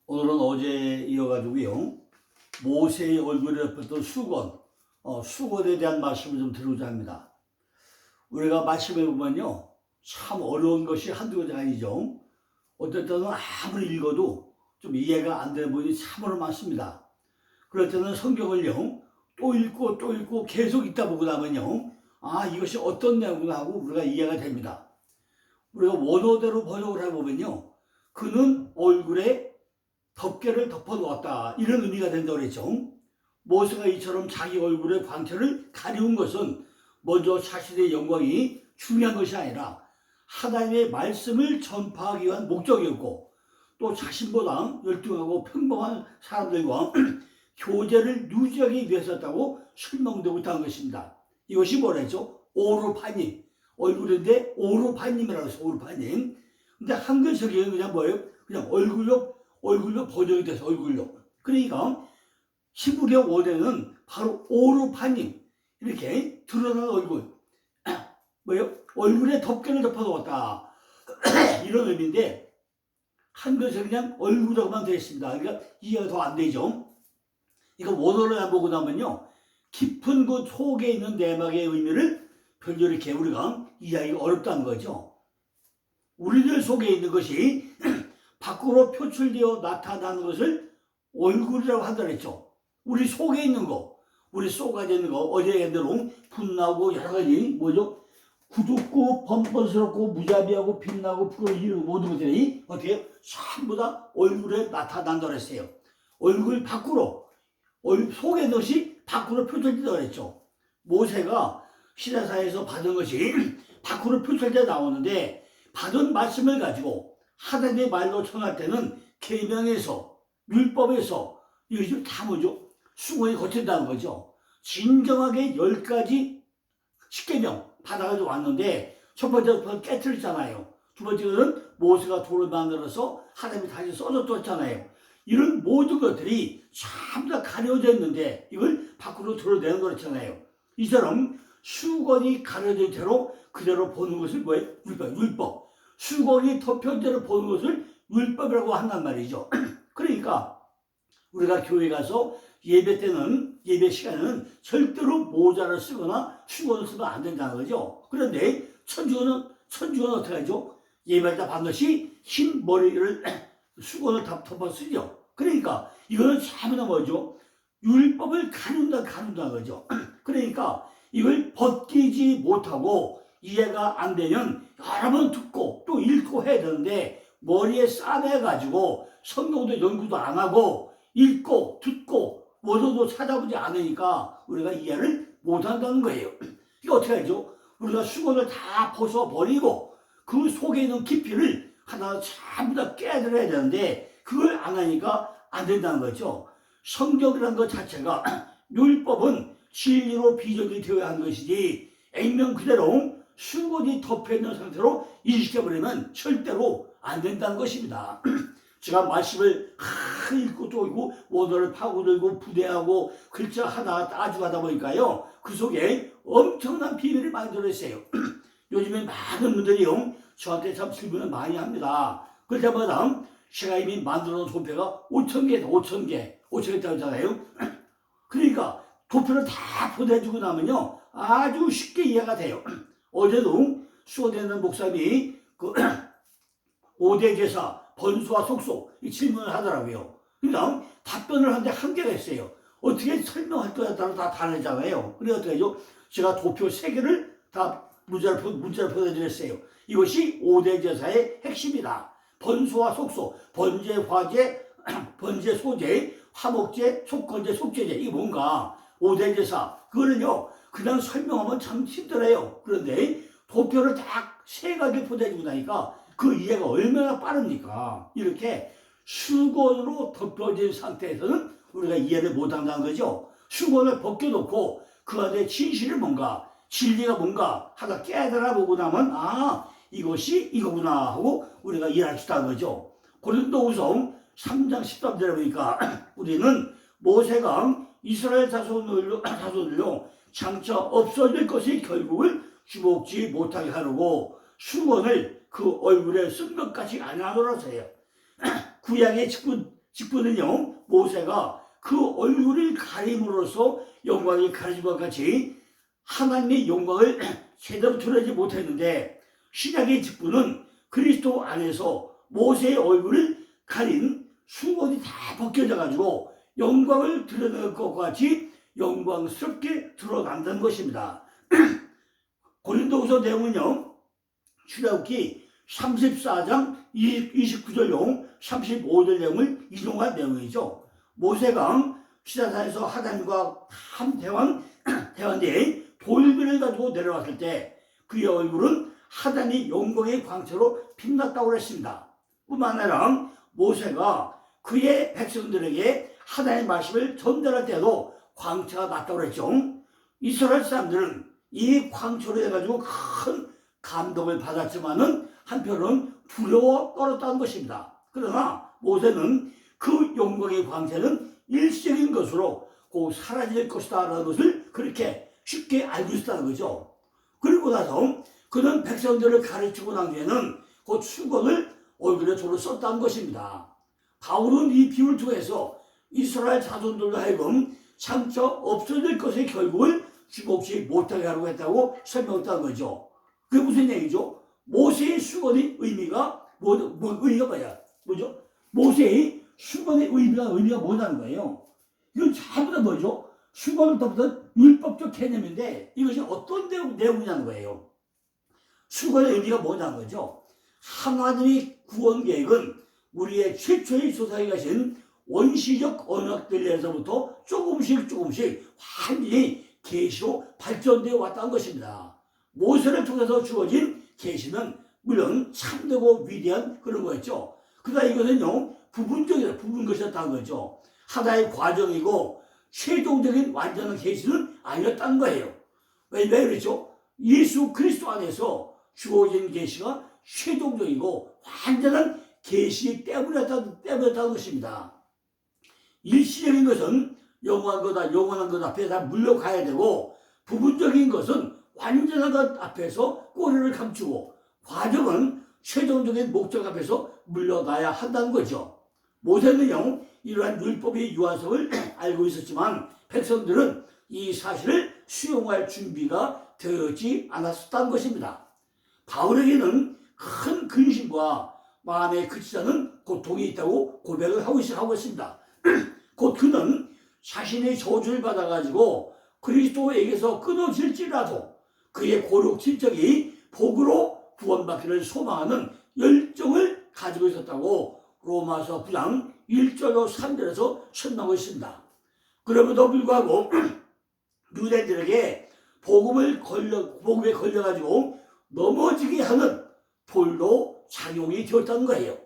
오늘은 어제 이어가지고요. 모세의 얼굴에 덮였던 수건에 대한 말씀을 좀 드리고자 합니다. 우리가 말씀해 보면요, 참 어려운 것이 한두 가지가 아니죠. 어떨 때는 아무리 읽어도 좀 이해가 안 되는 부분이 참으로 많습니다. 그럴 때는 성경을요, 또 읽고 계속 읽다 보고 나면요, 이것이 어떤 내용이구나 하고 우리가 이해가 됩니다. 우리가 원어대로 번역을 해보면요, 그는 얼굴에 덮개를 덮어놓았다, 이런 의미가 된다고 그랬죠. 모세가 이처럼 자기 얼굴의 광채를 가리운 것은 먼저 자신의 영광이 중요한 것이 아니라 하나님의 말씀을 전파하기 위한 목적이었고, 또 자신보다 열등하고 평범한 사람들과 교제를 유지하기 위해서였다고 설명되고 있다는 것입니다. 이것이 뭐랬죠? 오르파님, 얼굴인데 오르파님이라고 해서 오르파님. 근데 한글 성경은 그냥 뭐예요? 그냥 얼굴로 번역이 돼서 얼굴로. 그러니까 히브리어 원어는 바로 오르파님, 이렇게 드러난 얼굴, 뭐예요? 얼굴에 덮개를 덮어놓았다, 이런 의미인데 한글에서 그냥 얼굴이라고만 되어 있습니다. 그러니까 이해가 더 안 되죠. 이거 원어를 보고 나면요, 깊은 그 속에 있는 내막의 의미를 별로 이렇게 우리가 이해하기가 어렵다는 거죠. 우리들 속에 있는 것이 밖으로 표출되어 나타나는 것을 얼굴이라고 한다 그랬죠. 우리 속에 있는 거, 우리 속에 있는 거, 어제 얘기한 분나고 여러 가지 뭐죠? 구둡고 번번스럽고 무자비하고 빛나고 푸르고 이런 모든 것들이 어떻게 전부 다 얼굴에 나타난다고 했어요. 얼굴 밖으로, 속에 있는 것이 밖으로 표출된다고 했죠. 모세가 시내사에서 받은 것이 밖으로 표출돼 나오는데, 받은 말씀을 가지고 하나님의 말로 전할 때는 계명에서, 율법에서 이것이 다 뭐죠? 수건이 거친다는 거죠. 진정하게 10가지 십계명 받아가지고 왔는데, 첫 번째는 깨트렸잖아요. 두 번째는 모세가 돌을 만들어서 하나님이 다시 써줬잖아요. 이런 모든 것들이 전부 다 가려져 있는데 이걸 밖으로 드러내는 거잖아요. 이처럼 수건이 가려진 채로 그대로 보는 것을 뭐예요? 율법. 수건이 덮여진 채로 보는 것을 율법이라고 한단 말이죠. 그러니까 우리가 교회 가서 예배 때는, 예배 시간에는 절대로 모자를 쓰거나 수건을 쓰면 안 된다는 거죠. 그런데 천주교는 어떻게 하죠? 예배할 때 반드시 흰 머리를 수건을 덮어 쓰죠. 그러니까 이거는 전부 다 뭐죠? 율법을 가른다는 거죠. 그러니까 이걸 벗기지 못하고 이해가 안 되면 여러 번 듣고 또 읽고 해야 되는데, 머리에 싸매가지고 성경도 연구도 안 하고 읽고 듣고 원어도 찾아보지 않으니까 우리가 이해를 못한다는 거예요. 이게 어떻게 하죠? 우리가 수건을 다 벗어버리고 그 속에 있는 깊이를 하나 전부 다 깨달아야 되는데 그걸 안 하니까 안 된다는 거죠. 성경이라는 것 자체가 율법은 진리로 비전이 되어야 하는 것이지, 액면 그대로 수건이 덮여있는 상태로 인식해버리면 절대로 안 된다는 것입니다. 제가 말씀을 읽고 또 읽고 원어를 파고들고 부대하고 글자 하나 따주하다 보니까요, 그 속에 엄청난 비밀이 많이 들어있어요. 요즘에 많은 분들이요, 저한테 참 질문을 많이 합니다. 그럴 때마다 제가 이미 만들어 놓은 도표가 5,000개 있다잖아요. 그러니까 도표를 다 보내주고 나면요, 아주 쉽게 이해가 돼요. 어제도 수호되는 목사님이 그 5대 제사, 번수와 속속 이 질문을 하더라고요. 그러니까 답변을 하는데 한계가 있어요. 어떻게 설명할 거에 따라 다 다르잖아요. 그래서 어떻게 하죠? 제가 도표 3개를 다 문자를 보내드렸어요. 이것이 5대 제사의 핵심이다. 번수와 속속, 번제, 화제, 번제, 소제, 화목제, 속건제, 속제제, 이게 뭔가 5대 제사, 그거는요 그냥 설명하면 참 힘들어요. 그런데 도표를 딱 3가지 보내주고 나니까 그 이해가 얼마나 빠릅니까? 이렇게 수건으로 덮여진 상태에서는 우리가 이해를 못한다는 거죠. 수건을 벗겨놓고 그 안에 진실이 뭔가, 진리가 뭔가 하다 깨달아 보고 나면 이것이 이거구나 하고 우리가 이해할 수 있다는 거죠. 고린도후서 3장 13절에 보니까 우리는 모세가 이스라엘 자손들로 장차 없어질 것이 결국을 주목지 못하게 하려고 수건을 그 얼굴에 쓴 것 같이 안 하더라서요. 구약의 직분은요, 모세가 그 얼굴을 가림으로써 영광이 가려진 것 같이 하나님의 영광을 제대로 드러내지 못했는데, 신약의 직분은 그리스도 안에서 모세의 얼굴을 가린 수건이 다 벗겨져 가지고 영광을 드러낼 것과 같이 영광스럽게 드러난다는 것입니다. 고린도후서 내용은요, 출애굽기 34장 29절용 35절 내용을 인용한 내용이죠. 모세가 시내산에서 하나님과 대화한 뒤에 돌비를 가지고 내려왔을 때 그의 얼굴은 하나님의 영광의 광채로 빛났다고 했습니다. 뿐만 아니라 모세가 그의 백성들에게 하나님의 말씀을 전달할 때도 광채가 났다고 했죠. 이스라엘 사람들은 이 광채로 해가지고 큰 감동을 받았지만은 한편으로는 두려워 떨었다는 것입니다. 그러나 모세는 그 영광의 광채는 일시적인 것으로 곧 사라질 것이다 라는 것을 그렇게 쉽게 알고 있었다는 거죠. 그리고 나서 그는 백성들을 가르치고 난 뒤에는 곧 수건을 얼굴에 도로 썼다는 것입니다. 바울은 이 비유를 통해서 이스라엘 자손들로 하여금 상처 없어질 것의 결국을 주목지 못하게 하려고 했다고 설명했다는 거죠. 그게 무슨 얘기죠? 모세의 수건의 의미가 의미가 뭐죠? 모세의 수건의 의미가 뭐냐는 거예요. 이건 전부 다 뭐죠? 수건을 덮은 율법적 개념인데 이것이 어떤 내용이냐는 거예요. 수건의 의미가 뭐냐는 거죠. 하나님의 구원 계획은 우리의 최초의 조상이 가신 원시적 언약들에서부터 조금씩 완전히 계시로 발전되어 왔다는 것입니다. 모세를 통해서 주어진 계시는 물론 참되고 위대한 그런 거였죠. 그러나 이것은요, 부분 것이었다는 거죠. 하나의 과정이고 최종적인 완전한 계시는 아니었다는 거예요. 왜 그렇죠? 예수 그리스도 안에서 주어진 계시가 최종적이고 완전한 계시 때문이었다는 것입니다. 일시적인 것은 영원한 것 앞에 다 물러가야 되고, 부분적인 것은 완전한 것 앞에서 꼬리를 감추고, 과정은 최종적인 목적 앞에서 물러나야 한다는 거죠. 모세는요, 이러한 율법의 유한성을 알고 있었지만 백성들은 이 사실을 수용할 준비가 되었지 않았다는 것입니다. 바울에게는 큰 근심과 마음에 그치지 않은 고통이 있다고 고백을 하고 있습니다. 곧 그는 자신의 저주를 받아가지고 그리스도에게서 끊어질지라도 그의 고륙 친척이 복으로 구원받기를 소망하는 열정을 가지고 있었다고 로마서 9장 1절로 3절에서 설명하고 있습니다. 그럼에도 불구하고 유대인들에게 복음에 걸려가지고 넘어지게 하는 돌로 작용이 되었다는 거예요.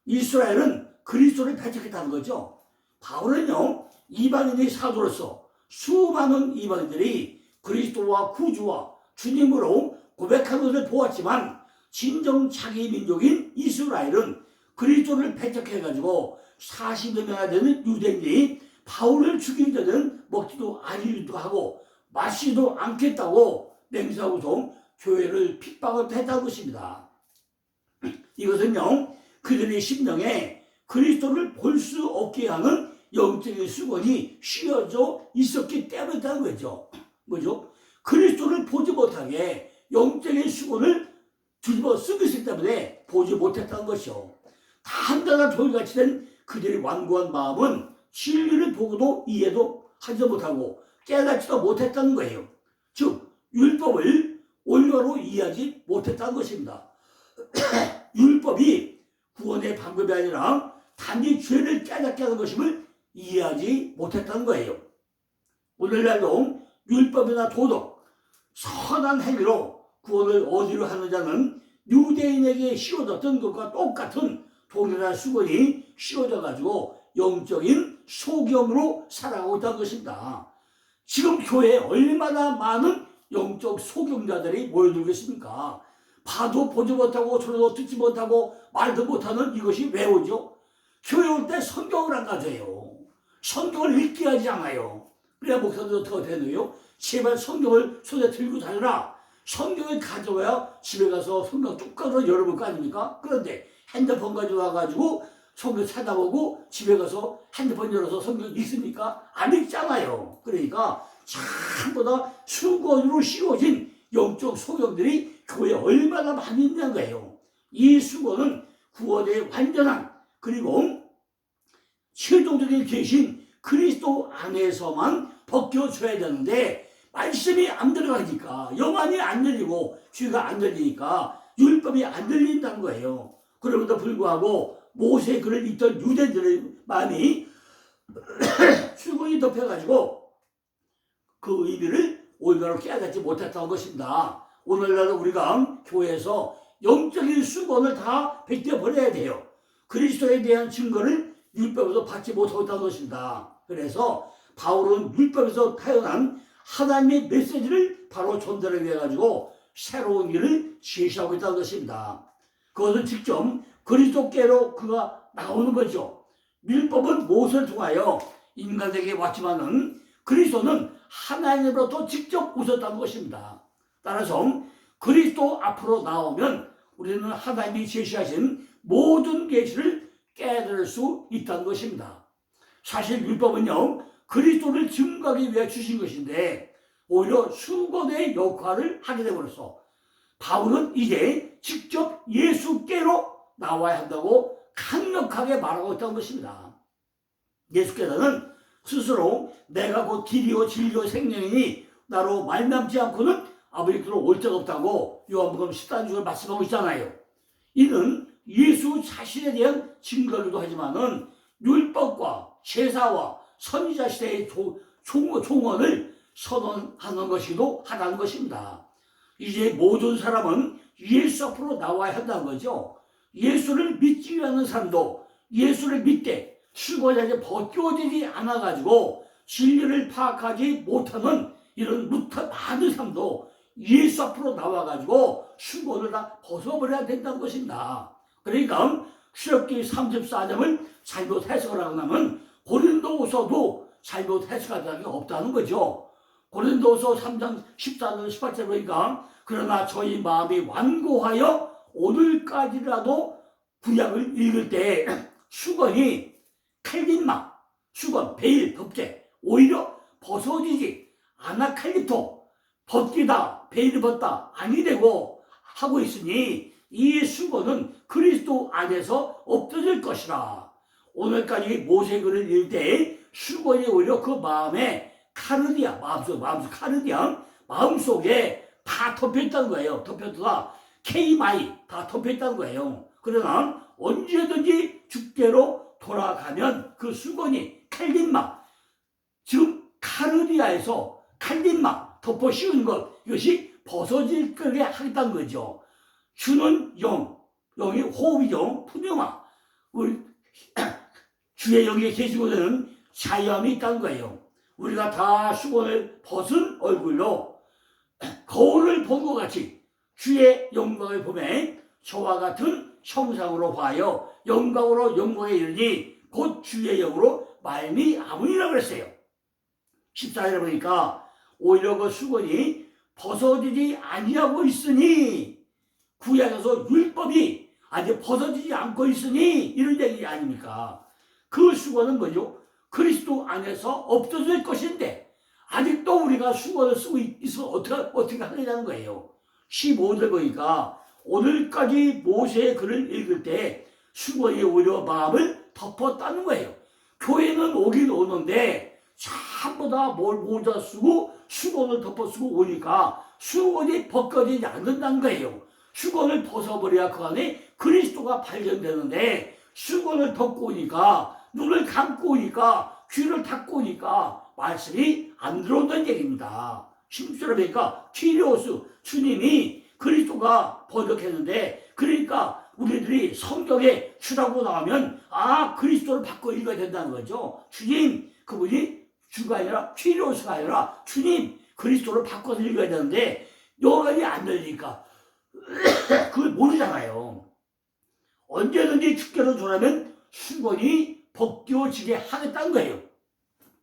이스라엘은 그리스도를 배척했다는 거죠. 바울은요, 이방인의 사도로서 수많은 이방인들이 그리스도와 구주와 주님으로 고백한 것을 보았지만 진정 자기 민족인 이스라엘은 그리스도를 배척해가지고 40여 명이나 되는 유대인들이 바울을 죽인 자는 먹지도 아니기도 하고 마시지도 않겠다고 맹세하고서 교회를 핍박을 했다는 것입니다. 이것은요, 그들의 심령에 그리스도를 볼 수 없게 하는 영적인 수건이 씌워져 있었기 때문이라는 거죠. 뭐죠? 그리스도를 보지 못하게 영적인 수건을 뒤집어 쓰고 있기 때문에 보지 못했다는 것이요. 단단한 돌같이 된 그들의 완고한 마음은 진리를 보고도 이해도 하지 못하고 깨닫지도 못했다는 거예요. 즉 율법을 올바로 이해하지 못했다는 것입니다. 율법이 구원의 방법이 아니라 단지 죄를 깨닫게 하는 것임을 이해하지 못했다는 거예요. 오늘날도 율법이나 도덕, 선한 행위로 구원을 얻으려 하는 자는 유대인에게 씌워졌던 것과 똑같은 동일한 수건이 씌워져 가지고 영적인 소경으로 살아가고 있다는 것입니다. 지금 교회에 얼마나 많은 영적 소경자들이 모여들고 있습니까? 봐도 보지 못하고 들어도 듣지 못하고 말도 못하는 이것이 왜 오죠? 교회 올 때 성경을 안 가져요. 성경을 읽게 하지 않아요. 그래야 목사들 어떻게 되나요? 제발 성경을 손에 들고 다녀라. 성경을 가져와야 집에 가서 성경 뚝까지 열어볼 거 아닙니까? 그런데 핸드폰 가져와가지고 성경 찾아보고 집에 가서 핸드폰 열어서 성경 읽습니까? 안 읽잖아요. 그러니까 전부 다 수건으로 씌워진 영적 소경들이 교회에 얼마나 많이 있는 거예요. 이 수건은 구원의 완전한 그리고 최종적인 계신 그리스도 안에서만 벗겨줘야 되는데 말씀이 안 들어가니까 영안이 안 열리고 귀가 안 열리니까 율법이 안 열린다는 거예요. 그럼에도 불구하고 모세의 글을 읽던 유대인들의 마음이 수건이 덮여가지고 그 의미를 올바로 깨닫지 못했다는 것입니다. 오늘날 우리가 교회에서 영적인 수건을 다 벗겨버려야 돼요. 그리스도에 대한 증거를 율법에서 받지 못하고 있다는 것입니다. 그래서 바울은 율법에서 태어난 하나님의 메시지를 바로 전달하게 해가지고 새로운 길을 제시하고 있다는 것입니다. 그것은 직접 그리스도께로 그가 나오는 거죠. 율법은 모세를 통하여 인간에게 왔지만은 그리스도는 하나님으로부터 직접 오셨다는 것입니다. 따라서 그리스도 앞으로 나오면 우리는 하나님이 제시하신 모든 계시를 깨달을 수 있다는 것입니다. 사실 율법은요 그리스도를 증거하기 위해 주신 것인데 오히려 수건의 역할을 하게 되버려서 바울은 이제 직접 예수께로 나와야 한다고 강력하게 말하고 있다는 것입니다. 예수께서는 스스로 내가 곧 길이요 진리요 생명이니 나로 말미암지 않고는 아버지께로 올 자가 없다고 요한복음 14장을 말씀하고 있잖아요. 이는 예수 자신에 대한 증거기도 하지만은 율법과 제사와 선지자 시대의 종언을 선언하는 것이기도 하다는 것입니다. 이제 모든 사람은 예수 앞으로 나와야 한다는 거죠. 예수를 믿지 않는 사람도 예수를 믿되 수고자에 벗겨지지 않아가지고 진리를 파악하지 못하는 이런 많은 사람도 예수 앞으로 나와가지고 수고를 다 벗어버려야 된다는 것입니다. 그러니까 출애굽기 34장을 잘못 해석을 하고 나면 고린도후서도 잘못 해석하는 게 없다는 거죠. 고린도후서 3장 14절 18절 보니까 그러나 저희 마음이 완고하여 오늘까지라도 구약을 읽을 때 수건이 칼림마, 수건, 베일, 덮개 오히려 벗어지지 아나칼립토 벗기다, 베일을 벗다 아니 되고 하고 있으니 이 수건은 그리스도 안에서 없어질 것이라. 오늘까지 모세글을 읽을 때 수건이 오히려 그 마음에 카르디아, 마음속에 다 덮여있다는 거예요. 덮여있다. 케이마이 다 덮여있다는 거예요. 그러나 언제든지 주께로 돌아가면 그 수건이 칼림마, 지금 카르디아에서 칼림마 덮어 씌운 것 이것이 벗어질 거게 하겠다는 거죠. 주는 영이 호흡이죠. 푸뉴마, 주의 영에 계시고 되는 자유함이 있다는 거예요. 우리가 다 수건을 벗은 얼굴로 거울을 본 것 같이 주의 영광을 보매 저와 같은 형상으로 봐요. 영광으로 영광에 이르니 곧 주의 영으로 말미암으리라 그랬어요. 14절에 보니까 오히려 그 수건이 벗어지지 아니하고 있으니 구약에서 율법이 아직 벗어지지 않고 있으니 이런 얘기 아닙니까? 그 수건은 뭐죠? 그리스도 안에서 없어질 것인데 아직도 우리가 수건을 쓰고 있으면 어떻게 하느냐는 거예요. 15절 보니까 오늘까지 모세의 글을 읽을 때 수건이 오히려 마음을 덮었다는 거예요. 교회는 오긴 오는데 전부 다 모자 쓰고 수건을 덮어 쓰고 오니까 수건이 벗겨지지 않는다는 거예요. 수건을 벗어버려야 그 안에 그리스도가 발견되는데 수건을 덮고 오니까 눈을 감고 오니까 귀를 닫고 오니까 말씀이 안 들어온다는 얘기입니다. 16절에 보니까 키리오스 주님이 그리스도가 번역했는데 그러니까 우리들이 성경에 주라고 나오면 그리스도를 바꿔 읽어야 된다는 거죠. 주님 그분이 주가 아니라 키리오스가 아니라 주님 그리스도를 바꿔서 읽어야 되는데 영혼이 안 열리니까 그걸 모르잖아요. 언제든지 주께로 돌아오면 수건이 벗겨지게 하겠다는 거예요.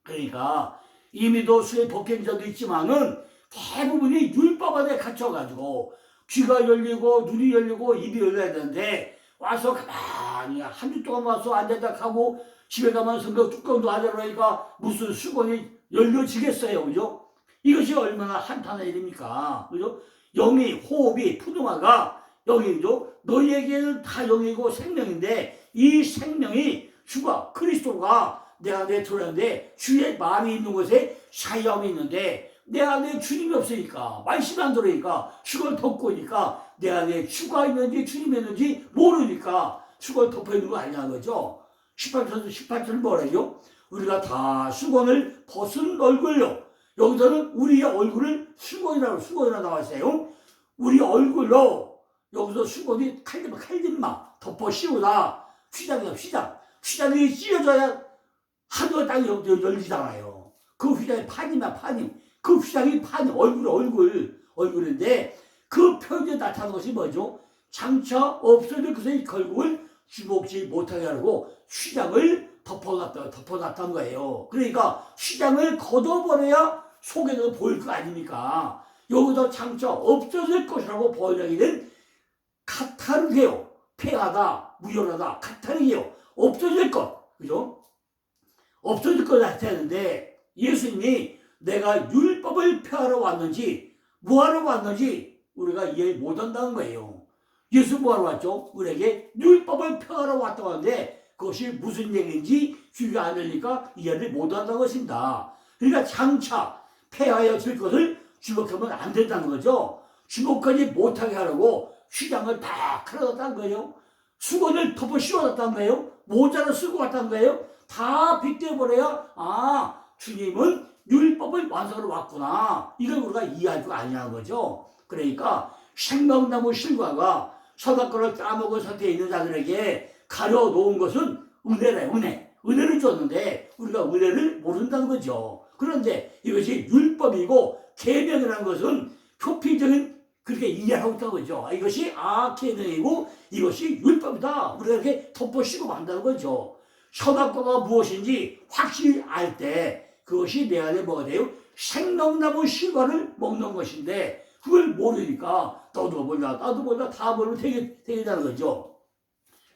그러니까 이미도 수에 벗긴 자도 있지만은 대부분이 율법 안에 갇혀가지고 귀가 열리고 눈이 열리고 입이 열려야 되는데 와서 가만히 한 주 동안 와서 앉았다 하고 집에 가면 성경 뚜껑도 안 열으니까 무슨 수건이 열려지겠어요. 그죠? 이것이 얼마나 한탄한 일입니까? 그죠? 영이, 호흡이, 푸드마가 영이죠. 너희에게는 다 영이고 생명인데 이 생명이 주가 그리스도가 내 안에 들어있는데 주의 말이 있는 곳에 사형이 있는데 내 안에 주님이 없으니까 말씀이 안 들어오니까 수건을 덮고 있으니까 내 안에 주가 있는지 주님이 있는지 모르니까 수건을 덮어 있는 거 아니냐는 거죠. 18절 뭐라죠? 우리가 다 수건을 벗은 얼굴로, 여기서는 우리의 얼굴을 수건이라고 나왔어요. 우리 얼굴로 여기서 수건이 칼dim마 덮어 씌우다. 휘장이 찢어져야 하늘가 땅이 열리잖아요. 그 휘장이 판임. 그 휘장이 얼굴인데 그 표현에 나타나는 것이 뭐죠? 장차 없어질 것의 결국을 주목지 못하게 하고 휘장을 덮어놨다는 거예요. 그러니까 휘장을 걷어버려야 속에서 보일 거 아닙니까? 여기서 장차 없어질 것이라고 번역이된 카타르게요. 폐하다, 무혈하다, 카타르게요. 없어질 것. 그죠? 없어질 것 나타내는데 예수님이 내가 율법을 폐하러 왔는지 뭐하러 왔는지 우리가 이해 못한다는 거예요. 예수 뭐하러 왔죠? 우리에게 율법을 폐하러 왔다고 하는데 그것이 무슨 얘기인지 귀가 안 들리니까 이해를 못한다는 것입니다. 그러니까 장차 폐하여질 것을 주목하면 안 된다는 거죠. 주목하지 못하게 하려고 휘장을 다 칼아놨다는 거예요. 수건을 덮어 씌워놨다는 거예요. 모자를 쓰고 왔다는 거예요. 다 빗대버려야 주님은 율법을 완성하러 왔구나. 이걸 우리가 이해할 거 아니냐는 거죠. 그러니까 생명나무 실과가 선악과를 따먹은 상태에 있는 자들에게 가려놓은 것은 은혜래. 은혜를 줬는데 우리가 은혜를 모른다는 거죠. 그런데 이것이 율법이고 계명이라는 것은 표피적인 그렇게 이해하고 있다는 거죠. 이것이 계명이고 이것이 율법이다. 우리가 이렇게 덮어씌고 만다는 거죠. 선악과가 무엇인지 확실히 알 때 그것이 내 안에 뭐가 돼요? 생명나무 실과를 먹는 것인데 그걸 모르니까 너도 몰라 다 모르면 되겠다는 거죠.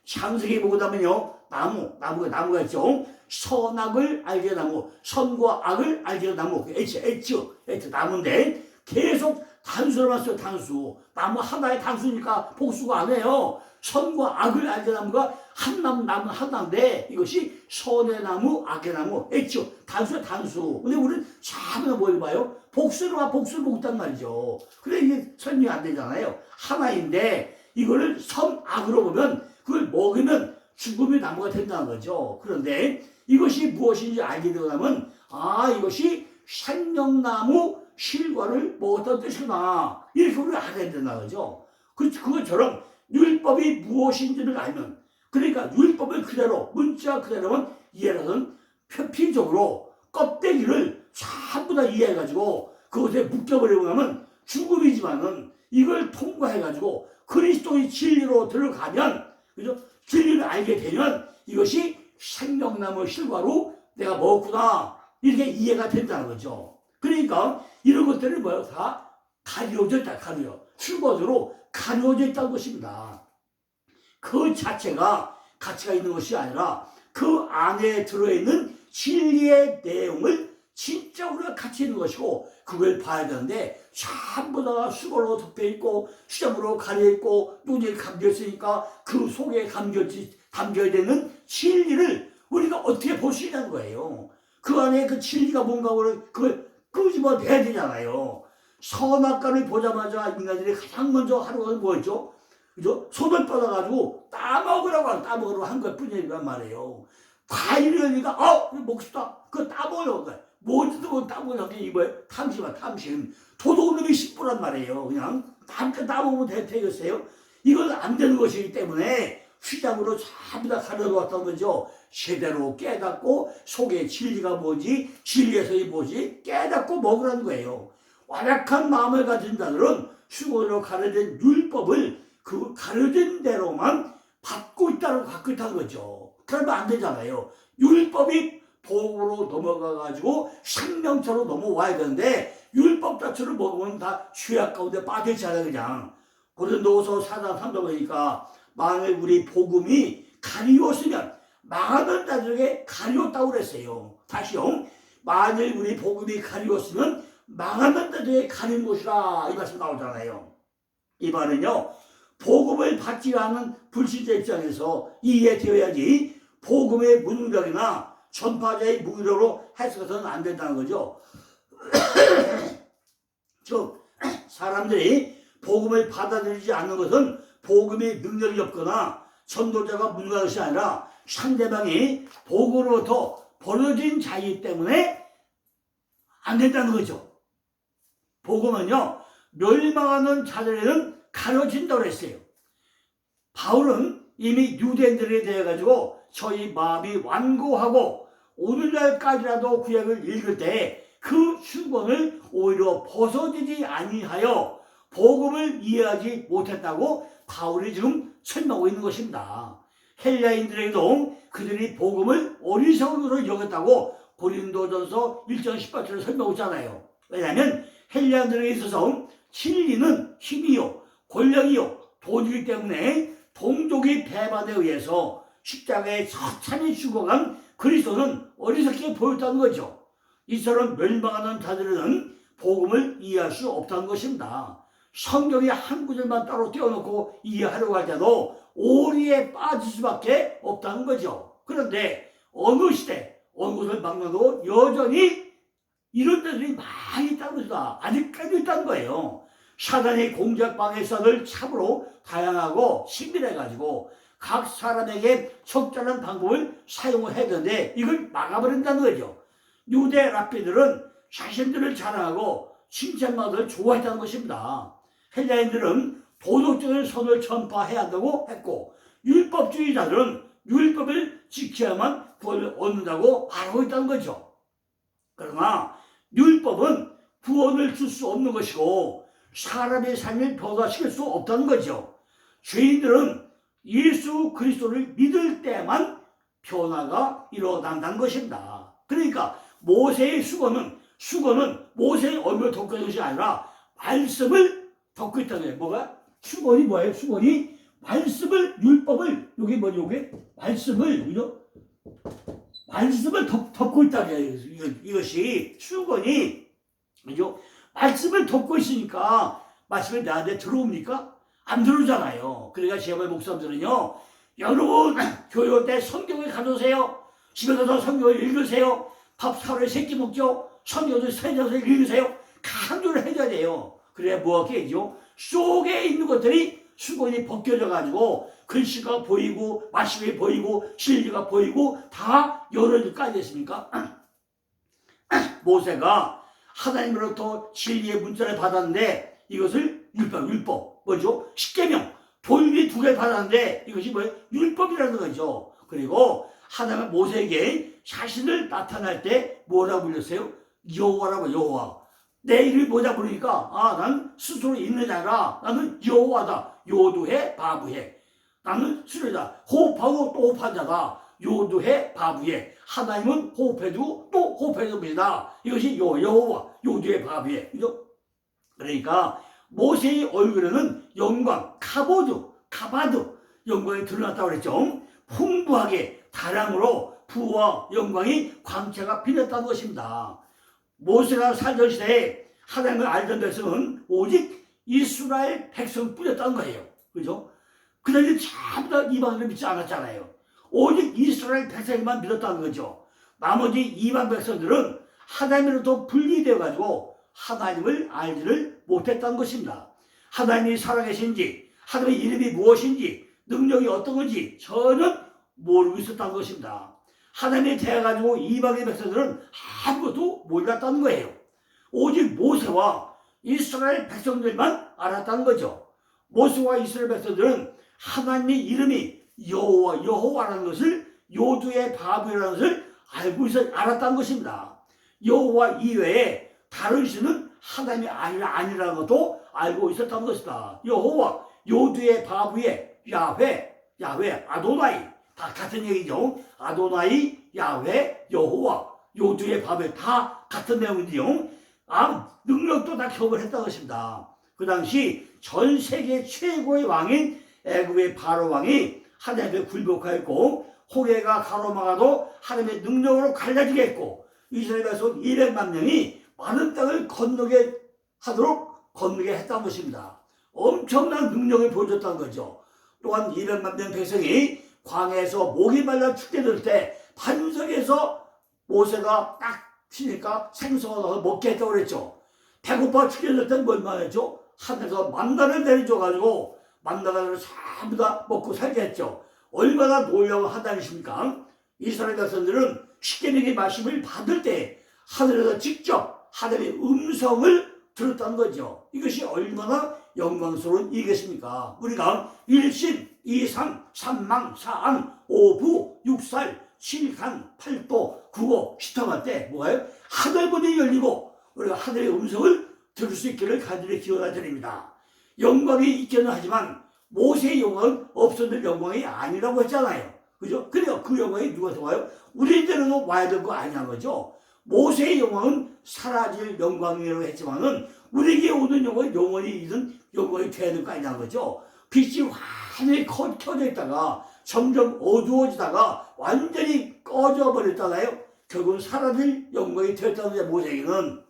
창세기 보고 나면요, 나무가 있죠. 선악을 알게 나무, 선과 악을 알게 나무, H 나무인데 계속 단수로만 써요. 나무 하나의 단수니까 복수가 안 해요. 선과 악을 알게 나무가 나무 하나인데 이것이 선의 나무, 악의 나무, 단수. 근데 우리는 자꾸 뭘 봐요? 복수를 먹었단 말이죠. 그래 이게 설명이 안 되잖아요. 하나인데 이거를 선악으로 보면 그걸 먹으면 죽음의 나무가 된다는 거죠. 그런데 이것이 무엇인지 알게 되고 나면 이것이 생명나무 실과를 먹었다는 뜻이구나. 이렇게 우리가 알아야 된다는 거죠. 그것처럼 율법이 무엇인지를 알면, 그러니까 율법을 그대로 문자 그대로는 이해하는 표피적으로 껍데기를 전부 다 이해해가지고 그것에 묶여버리고 나면 죽음이지만은 이걸 통과해가지고 그리스도의 진리로 들어가면, 그죠? 진리를 알게 되면 이것이 생명나무 실과로 내가 먹었구나. 이렇게 이해가 된다는 거죠. 그러니까 이런 것들은 뭐예요? 다 가려져 있다. 수건으로 가려져 있다는 것입니다. 그 자체가 가치가 있는 것이 아니라 그 안에 들어있는 진리의 내용을 진짜 우리가 가치 있는 것이고 그걸 봐야 되는데 전부 다 수건으로 덮여있고 수염으로 가려있고 눈이 감겨있으니까 그 속에 담겨야 되는 진리를 우리가 어떻게 볼 수 있냐는 거예요. 그 안에 그 진리가 뭔가 그걸 끄집어내야 되잖아요. 선악과를 보자마자 인간들이 가장 먼저 하는 것은 뭐였죠? 그죠? 손을 뻗어가지고 따먹으라고 한 것 뿐이란 말이에요. 다 이러니까 먹고 싶다. 그거 따먹으려고 그래. 뭔지도 따먹으려고 게 이거예요. 탐심. 도둑놈이 10부란 말이에요. 그냥 남껏 따먹으면 되겠어요? 이건 안 되는 것이기 때문에 휘장으로 전부 다 가려놓았다는 거죠. 제대로 깨닫고 속에 진리가 뭔지 진리에서의 뭐지 깨닫고 먹으라는 거예요. 완악한 마음을 가진 자들은 수건으로 가려진 율법을 그 가려진 대로만 갖고 있다는 거죠. 그러면 안 되잖아요. 율법이 복으로 넘어가가지고 생명처로 넘어와야 되는데 율법 자체를 먹으면 다 죄악 가운데 빠져있잖아요. 그냥 고린도후서 4장 3절 보니까 만일 우리 복음이 가리웠으면 망하는 자들에게 가리웠다고 그랬어요. 다시요. 만일 우리 복음이 가리웠으면 망하는 자들에게 가린 것이라 이 말씀 나오잖아요. 이 말은요, 복음을 받지 않은 불신자 입장에서 이해되어야지 복음의 무능력이나 전파자의 무기력으로 해석해서는 안 된다는 거죠. 즉 사람들이 복음을 받아들이지 않는 것은 복음의 능력이 없거나 전도자가 무능한 것이 아니라 상대방이 복음으로부터 벌어진 자이기 때문에 안 된다는 거죠. 복음은요, 멸망하는 자들에는 가려진다고 했어요. 바울은 이미 유대인들에 대해 가지고 저희 마음이 완고하고 오늘날까지라도 구약을 읽을 때 그 수건을 오히려 벗어지지 아니하여 복음을 이해하지 못했다고 바울이 지금 설명하고 있는 것입니다. 헬라인들에게도 그들이 복음을 어리석음으로 여겼다고 고린도전서 1장 18절에 설명하고 있잖아요. 왜냐하면 헬라인들에게 있어서 진리는 힘이요 권력이요 돈이기 때문에 동족의 배반에 의해서 십자가에 처참히 죽어간 그리스도는 어리석게 보였다는 거죠. 이처럼 멸망하는 자들은 복음을 이해할 수 없다는 것입니다. 성경의 한 구절만 따로 떼어놓고 이해하려고 할 때도 오리에 빠질 수밖에 없다는 거죠. 그런데 어느 시대, 어느 곳을 막론하고 여전히 이런 데들이 많이 있다는 것이다. 아직까지 있다는 거예요. 사단의 공작 방해선을 참으로 다양하고 신비해가지고 각 사람에게 적절한 방법을 사용을 해야 되는데 이걸 막아버린다는 거죠. 유대 랍비들은 자신들을 자랑하고 칭찬받을 좋아했다는 것입니다. 헬라인들은 도덕적인 선을 전파해야 한다고 했고 율법주의자들은 율법을 지켜야만 구원을 얻는다고 말하고 있다는 거죠. 그러나 율법은 구원을 줄 수 없는 것이고 사람의 삶을 변화시킬 수 없다는 거죠. 죄인들은 예수 그리스도를 믿을 때만 변화가 일어난다는 것입니다. 그러니까 모세의 수건은 모세의 얼굴을 덮고 있는 것이 아니라 말씀을 덮고 있다는 거예요. 뭐가? 수건이 뭐예요? 수건이 말씀을, 율법을, 여기 뭐죠? 이게 말씀을, 그죠? 말씀을 덮고 있다는 거예요. 이것이 수건이, 그죠? 말씀을 덮고 있으니까 말씀이 나한테 들어옵니까? 안 들어오잖아요. 그러니까 제발 목사님들은요, 여러분 교회 올 때 성경을 가져오세요. 집에 가서 성경을 읽으세요. 밥 하루에 3끼 먹죠. 성경을 세져서 읽으세요. 강조를 해줘야 돼요. 그래야 뭐가 되죠? 속에 있는 것들이 수건이 벗겨져 가지고 글씨가 보이고 말씀이 보이고 진리가 보이고 다 열어질 거 아니겠습니까? 모세가 하나님으로부터 진리의 문자를 받았는데 이것을 율법 뭐죠? 십계명 돌비 2개 받았는데 이것이 뭐예요? 율법이라는 거죠. 그리고 하나님은 모세에게 자신을 나타날 때 뭐라고 불렸어요? 여호와라고. 여호와. 내 이름이 뭐냐 부르니까 난 스스로 있는 자라. 나는 여호와다. 요두해 바부해. 나는 스스로다. 호흡하고 또 호흡한 자다. 요두해 바부해. 하나님은 호흡해주고 또 호흡해줍니다. 이것이 여호와 요두해 바부해. 그죠? 그러니까 모세의 얼굴에는 영광, 카바드 영광이 드러났다고 그랬죠. 풍부하게 다량으로 부와 영광이 광채가 빛났다는 것입니다. 모세가 살던 시대에 하나님을 알던 백성은 오직 이스라엘 백성뿐이었다는 거예요. 그죠? 그들이 전부 다 이방인을 믿지 않았잖아요. 오직 이스라엘 백성만 믿었다는 거죠. 나머지 이방 백성들은 하나님으로부터 분리되어 가지고 하나님을 알지를 못했다는 것입니다. 하나님이 살아계신지, 하나님의 이름이 무엇인지, 능력이 어떤 건지 전혀 모르고 있었다는 것입니다. 하나님에 대해 가지고 이방의 백성들은 아무것도 몰랐다는 거예요. 오직 모세와 이스라엘 백성들만 알았다는 거죠. 모세와 이스라엘 백성들은 하나님의 이름이 여호와라는 것을 요두의 바부라는 것을 알았다는 것입니다. 여호와 이외에 다른 신은 하나님이 아니라는 것도 알고 있었다는 것이다. 여호와 요두의 바부의 야훼 아도나이 다 같은 얘기죠. 아도나이, 야훼, 여호와 요 두의 밥에 다 같은 내용이지요. 능력도 다 경험했다는 것입니다. 그 당시 전 세계 최고의 왕인 애굽의 바로 왕이 하나님께 굴복하였고 홍해가 가로막아도 하나님의 능력으로 갈라지게 했고 이스라엘 백성 200만 명이 많은 땅을 건너게 했다는 것입니다. 엄청난 능력을 보여줬다는 거죠. 또한 200만 명 백성이 광야에서 목이 말라 죽게 될 때 반석에서 모세가 딱 치니까 생선을 넣어서 먹게 했다고 그랬죠. 배고파 죽게 될 때는 뭘만 했죠? 하늘에서 만나를 내려줘가지고 만나를 전부 다 먹고 살게 했죠. 얼마나 놀라운 하나님이십니까? 이스라엘 백성들은 십계명의 말씀을 받을 때 하늘에서 직접 하늘의 음성을 들었다는 거죠. 이것이 얼마나 영광스러운 일이겠습니까? 우리가 일신, 이상, 삼망, 사안, 오부, 육살, 칠간, 팔도, 구고, 시탐할 때 뭐예요? 하늘문이 열리고 우리가 하늘의 음성을 들을 수 있기를 간절히 기원하 드립니다. 영광이 있기는 하지만 모세의 영광은 없어질 영광이 아니라고 했잖아요. 그죠? 그래요. 그 영광이 누구한테 와요? 우리들은 와야 될 거 아니냐 거죠. 모세의 영광은 사라질 영광이라고 했지만은 우리에게 오는 영광은 영원히 있는 영광이 돼야 될 거 아니냐 거죠. 빛이 완전히 켜져 있다가 점점 어두워지다가 완전히 꺼져버렸잖아요. 결국은 사라질 영광이 되었다는 게 모세에게는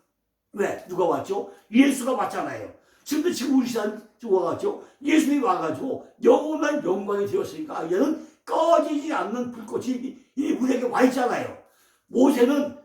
왜? 누가 왔죠? 예수가 왔잖아요. 지금 우리 시간 와가지고 예수님이 와가지고 영원한 영광이 되었으니까 이제는 꺼지지 않는 불꽃이 우리에게 와 있잖아요. 모세는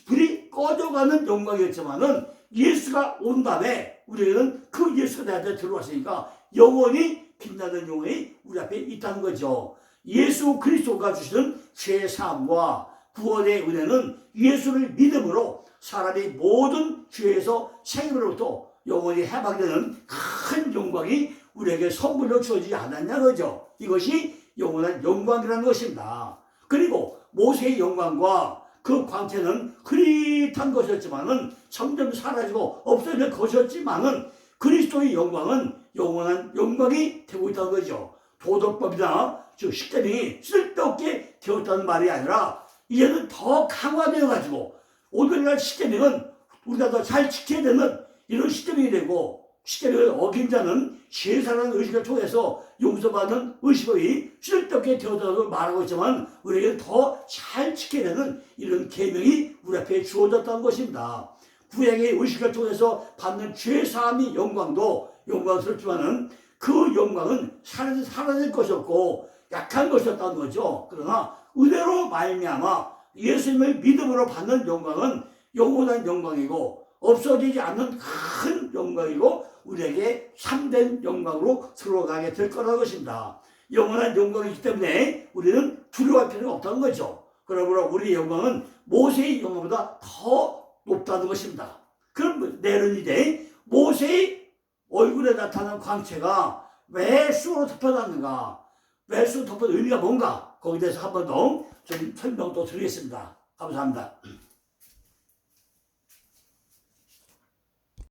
불이 꺼져가는 영광이었지만은 예수가 온 다음에 우리에게는 그 예수가 나한테 들어왔으니까 영원히 빛나는 영광이 우리 앞에 있다는 거죠. 예수 그리스도가 주시는 죄사함과 구원의 은혜는 예수를 믿음으로 사람이 모든 죄에서 책임으로부터 영원히 해방되는 큰 영광이 우리에게 선물로 주어지지 않았냐 그죠. 이것이 영원한 영광이라는 것입니다. 그리고 모세의 영광과 그 광채는 흐릿한 것이었지만은 점점 사라지고 없어질 것이었지만은 그리스도의 영광은 영원한 영광이 되고 있다는 거죠. 도덕법이나 즉 십계명이 쓸데없게 되었다는 말이 아니라 이제는 더 강화되어 가지고 오늘날 십계명은 우리가 더 잘 지켜야 되는 이런 십계명이 되고 십계명을 어긴 자는 제사라는 의식을 통해서 용서받는 의식이 쓸데없게 되었다고 말하고 있지만 우리에게 더 잘 지켜야 되는 이런 계명이 우리 앞에 주어졌다는 것입니다. 구약의 의식을 통해서 받는 죄사함의 영광도 영광스럽지만은 그 영광은 사라질 것이었고 약한 것이었다는 거죠. 그러나 은혜로 말미암아 예수님을 믿음으로 받는 영광은 영원한 영광이고 없어지지 않는 큰 영광이고 우리에게 참된 영광으로 들어가게 될 거라는 것입니다. 영원한 영광이기 때문에 우리는 두려워할 필요가 없다는 거죠. 그러므로 우리의 영광은 모세의 영광보다 더 높다는 것입니다. 그럼 내는 이제 모세의 얼굴에 나타난 광채가 왜 수로 덮어놨는가? 왜 수로 덮어놓은 의미가 뭔가? 거기에 대해서 한 번 더 좀 설명 또 드리겠습니다. 감사합니다.